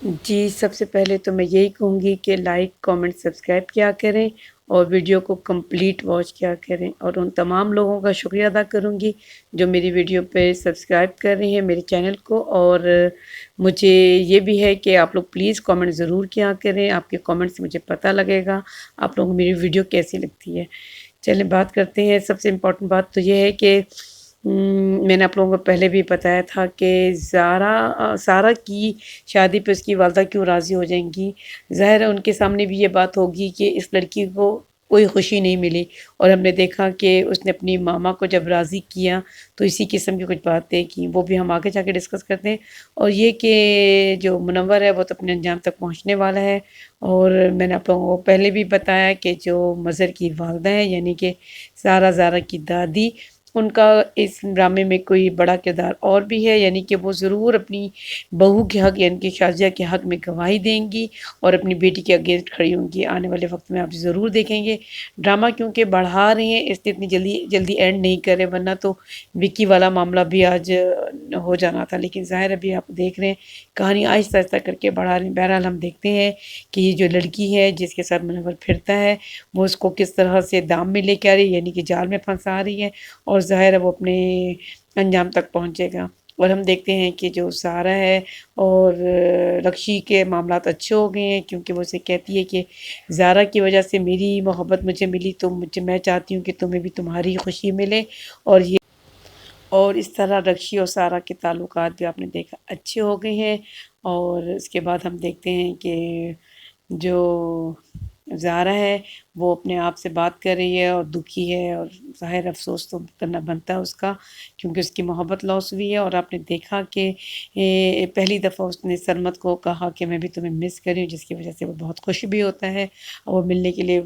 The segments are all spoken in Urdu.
جی، سب سے پہلے تو میں یہی کہوں گی کہ لائک، کامنٹ، سبسکرائب کیا کریں اور ویڈیو کو کمپلیٹ واچ کیا کریں، اور ان تمام لوگوں کا شکریہ ادا کروں گی جو میری ویڈیو پہ سبسکرائب کر رہے ہیں میرے چینل کو، اور مجھے یہ بھی ہے کہ آپ لوگ پلیز کامنٹ ضرور کیا کریں، آپ کے کامنٹ سے مجھے پتہ لگے گا آپ لوگوں کو میری ویڈیو کیسی لگتی ہے۔ چلیں بات کرتے ہیں، سب سے امپورٹنٹ بات تو یہ ہے کہ میں نے آپ لوگوں کو پہلے بھی بتایا تھا کہ سارہ کی شادی پہ اس کی والدہ کیوں راضی ہو جائیں گی۔ ظاہر ہے ان کے سامنے بھی یہ بات ہوگی کہ اس لڑکی کو کوئی خوشی نہیں ملی، اور ہم نے دیکھا کہ اس نے اپنی ماما کو جب راضی کیا تو اسی قسم کی کچھ باتیں کی، وہ بھی ہم آگے جا کے ڈسکس کرتے ہیں۔ اور یہ کہ جو منور ہے وہ تو اپنے انجام تک پہنچنے والا ہے، اور میں نے آپ لوگوں کو پہلے بھی بتایا کہ جو مظہر کی والدہ ہے یعنی کہ زارا کی دادی، ان کا اس ڈرامے میں کوئی بڑا کردار اور بھی ہے، یعنی کہ وہ ضرور اپنی بہو کے حق یعنی کہ شازیہ کے حق میں گواہی دیں گی اور اپنی بیٹی کے اگینسٹ کھڑی ہوں گی۔ آنے والے وقت میں آپ ضرور دیکھیں گے ڈرامہ، کیونکہ بڑھا رہے ہیں اس لیے اتنی جلدی اینڈ نہیں کرے، ورنہ تو وکی والا معاملہ بھی آج ہو جانا تھا، لیکن ظاہر ابھی آپ دیکھ رہے ہیں کہانی آہستہ آہستہ کر کے بڑھا رہے ہیں۔ بہرحال ہم دیکھتے ہیں کہ یہ جو لڑکی ہے جس کے ساتھ منور پھرتا ہے وہ اس کو کس طرح سے دام میں لے کے آ رہی ہے، یعنی کہ جال میں پھنسا رہی ہے، اور ظاہر ہے وہ اپنے انجام تک پہنچے گا۔ اور ہم دیکھتے ہیں کہ جو سارہ ہے اور رکشی کے معاملات اچھے ہو گئے ہیں، کیونکہ وہ اسے کہتی ہے کہ زارا کی وجہ سے میری محبت مجھے ملی، تو میں چاہتی ہوں کہ تمہیں بھی تمہاری خوشی ملے، اور اس طرح رکشی اور سارہ کے تعلقات بھی آپ نے دیکھا اچھے ہو گئے ہیں۔ اور اس کے بعد ہم دیکھتے ہیں کہ جو زارا ہے وہ اپنے آپ سے بات کر رہی ہے اور دکھی ہے، اور ظاہر افسوس تو کرنا بنتا ہے اس کا، کیونکہ اس کی محبت لاس ہوئی ہے۔ اور آپ نے دیکھا کہ پہلی دفعہ اس نے سرمد کو کہا کہ میں بھی تمہیں مس کر رہی ہوں، جس کی وجہ سے وہ بہت خوش بھی ہوتا ہے، اور وہ ملنے کے لیے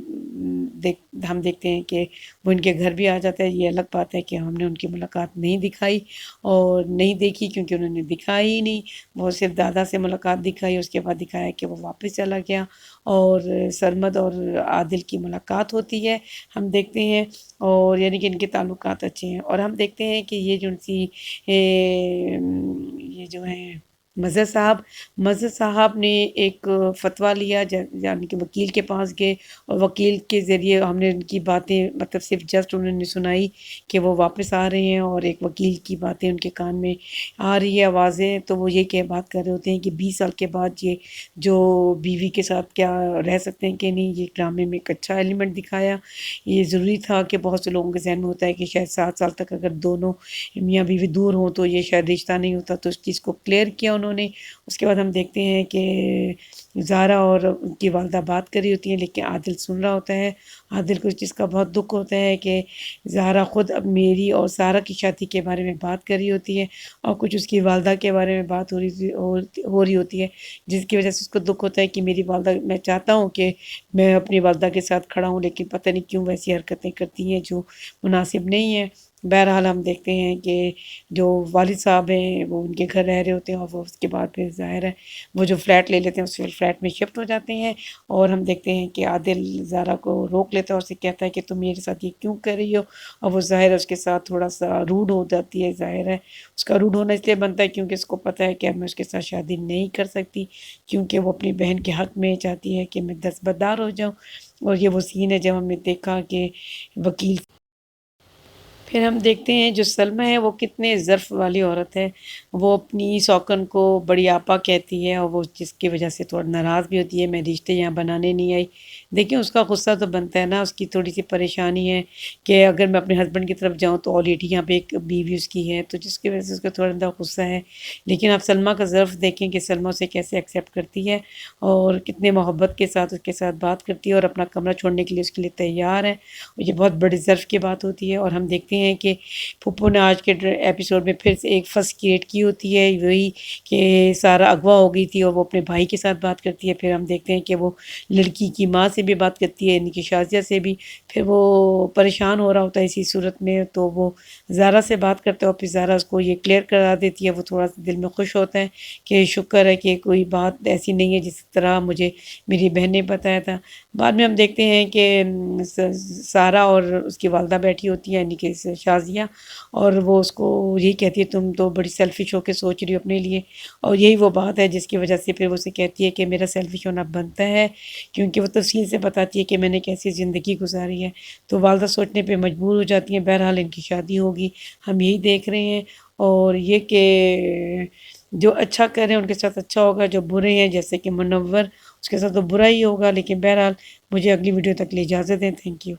ہم دیکھتے ہیں کہ وہ ان کے گھر بھی آ جاتا ہے۔ یہ الگ بات ہے کہ ہم نے ان کی ملاقات نہیں دکھائی اور نہیں دیکھی، کیونکہ انہوں نے دکھائی ہی نہیں، وہ صرف دادا سے ملاقات دکھائی، اس کے بعد دکھایا کہ وہ واپس چلا گیا، اور سرمد اور عادل کی ملاقات ہوتی ہے ہم دیکھتے ہیں، اور یعنی کہ ان کے تعلقات اچھے ہیں۔ اور ہم دیکھتے ہیں کہ یہ جو ان سی یہ جو ہیں مظہر صاحب نے ایک فتویٰ لیا، یعنی کہ وکیل کے پاس گئے، اور وکیل کے ذریعے ہم نے ان کی باتیں مطلب صرف جسٹ انہوں نے سنائی کہ وہ واپس آ رہے ہیں، اور ایک وکیل کی باتیں ان کے کان میں آ رہی ہے آوازیں، تو وہ یہ بات کر رہے ہوتے ہیں کہ 20 سال کے بعد یہ جو بیوی کے ساتھ کیا رہ سکتے ہیں کہ نہیں۔ یہ ڈرامے میں ایک اچھا ایلیمنٹ دکھایا، یہ ضروری تھا کہ بہت سے لوگوں کے ذہن میں ہوتا ہے کہ شاید 7 سال تک اگر دونوں میاں بیوی دور ہوں تو یہ شاید رشتہ نہیں ہوتا، تو اس چیز کو کلیئر کیا انہوں نے۔ اس کے بعد ہم دیکھتے ہیں کہ زارا اور ان کی والدہ بات کر رہی ہوتی ہیں، لیکن عادل سن رہا ہوتا ہے۔ عادل کو اس چیز کا بہت دکھ ہوتا ہے کہ زارا خود اب میری اور سارہ کی شادی کے بارے میں بات کر رہی ہوتی ہے، اور کچھ اس کی والدہ کے بارے میں بات ہو رہی ہوتی ہے، جس کی وجہ سے اس کو دکھ ہوتا ہے کہ میری والدہ، میں چاہتا ہوں کہ میں اپنی والدہ کے ساتھ کھڑا ہوں، لیکن پتہ نہیں کیوں ویسی حرکتیں کرتی ہیں جو مناسب نہیں ہیں۔ بہرحال ہم دیکھتے ہیں کہ جو والد صاحب ہیں وہ ان کے گھر رہ رہے ہوتے ہیں، اور وہ اس کے بعد پھر ظاہر ہے وہ جو فلیٹ لے لیتے ہیں اس فلیٹ میں شفٹ ہو جاتے ہیں، اور ہم دیکھتے ہیں کہ عادل زارا کو روک لیتا ہے اور اسے کہتا ہے کہ تم میرے ساتھ یہ کیوں کر رہی ہو، اور وہ ظاہر ہے اس کے ساتھ تھوڑا سا روڈ ہو جاتی ہے۔ ظاہر ہے اس کا روڈ ہونا اس لیے بنتا ہے کیونکہ اس کو پتہ ہے کہ اب میں اس کے ساتھ شادی نہیں کر سکتی، کیونکہ وہ اپنی بہن کے حق میں چاہتی ہے کہ میں دستبردار ہو جاؤں۔ اور یہ وہ سین ہے جب ہم نے دیکھا کہ وکیل، پھر ہم دیکھتے ہیں جو سلمیٰ ہے وہ کتنے ظرف والی عورت ہے، وہ اپنی سوکن کو بڑی آپا کہتی ہے، اور وہ جس کی وجہ سے تھوڑا ناراض بھی ہوتی ہے، میں رشتے یہاں بنانے نہیں آئی۔ دیکھیں اس کا غصہ تو بنتا ہے نا، اس کی تھوڑی سی پریشانی ہے کہ اگر میں اپنے ہسبینڈ کی طرف جاؤں تو آلریڈی یہاں پہ ایک بیوی اس کی ہے، تو جس کی وجہ سے اس کا تھوڑا اندر غصہ ہے۔ لیکن آپ سلمیٰ کا ظرف دیکھیں کہ سلمیٰ اسے کیسے ایکسیپٹ کرتی ہے، اور کتنے محبت کے ساتھ اس کے ساتھ بات کرتی ہے، اور اپنا کمرہ چھوڑنے کے لیے اس کے لیے تیار ہے، اور یہ بہت بڑے ظرف کی بات ہوتی ہے۔ اور ہم دیکھتے ہیں کہ پھپھو نے آج کے ایپیسوڈ میں پھر سے ایک فرسٹ کریٹ کی ہوتی ہے، وہی کہ سارا اغوا ہو گئی تھی اور وہ اپنے بھائی کے ساتھ بات کرتی ہے۔ پھر ہم دیکھتے ہیں کہ وہ لڑکی کی ماں سے بھی بات کرتی ہے، یعنی کہ شازیہ سے بھی، پھر وہ پریشان ہو رہا ہوتا ہے اسی صورت میں، تو وہ زارا سے بات کرتا ہے، اور پھر زارا اس کو یہ کلیئر کرا دیتی ہے، وہ تھوڑا سا دل میں خوش ہوتا ہے کہ شکر ہے کہ کوئی بات ایسی نہیں ہے جس طرح مجھے میری بہن نے بتایا تھا۔ بعد میں ہم دیکھتے ہیں کہ سارہ اور اس کی والدہ بیٹھی ہوتی ہیں، یعنی کہ شازیہ، اور وہ اس کو یہی کہتی ہے تم تو بڑی سیلفش ہو کے سوچ رہی ہو اپنے لیے، اور یہی وہ بات ہے جس کی وجہ سے پھر وہ اسے کہتی ہے کہ میرا سیلفش ہونا بنتا ہے، کیونکہ وہ تفصیل سے بتاتی ہے کہ میں نے کیسی زندگی گزاری ہے، تو والدہ سوچنے پہ مجبور ہو جاتی ہیں۔ بہرحال ان کی شادی ہوگی، ہم یہی دیکھ رہے ہیں، اور یہ کہ جو اچھا کریں ان کے ساتھ اچھا ہوگا، جو برے ہیں جیسے کہ منور اس کے ساتھ تو برا ہی ہوگا، لیکن بہرحال مجھے اگلی ویڈیو تک کے لیے اجازت دیں، تھینک یو۔